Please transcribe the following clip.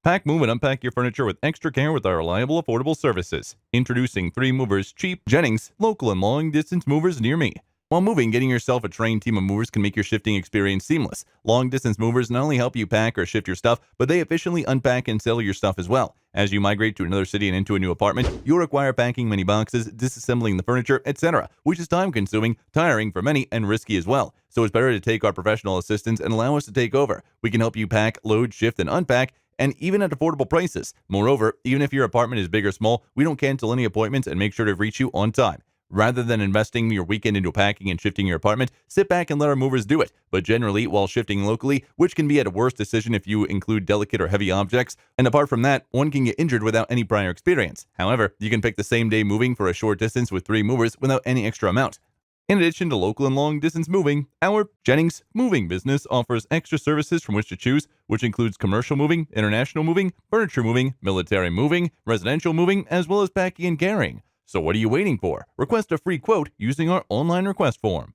Pack, move, and unpack your furniture with extra care with our reliable, affordable services. Introducing 3 Movers Cheap, Jennings, local and long-distance movers near me. While moving, getting yourself a trained team of movers can make your shifting experience seamless. Long-distance movers not only help you pack or shift your stuff, but they efficiently unpack and settle your stuff as well. As you migrate to another city and into a new apartment, you'll require packing many boxes, disassembling the furniture, etc., which is time-consuming, tiring for many, and risky as well. So it's better to take our professional assistance and allow us to take over. We can help you pack, load, shift, and unpack, and even at affordable prices. Moreover, even if your apartment is big or small, we don't cancel any appointments and make sure to reach you on time. Rather than investing your weekend into packing and shifting your apartment, sit back and let our movers do it. But generally, while shifting locally, which can be at a worse decision if you include delicate or heavy objects, and apart from that, one can get injured without any prior experience. However, you can pick the same day moving for a short distance with 3 movers without any extra amount. In addition to local and long-distance moving, our Jennings moving business offers extra services from which to choose, which includes commercial moving, international moving, furniture moving, military moving, residential moving, as well as packing and carrying. So what are you waiting for? Request a free quote using our online request form.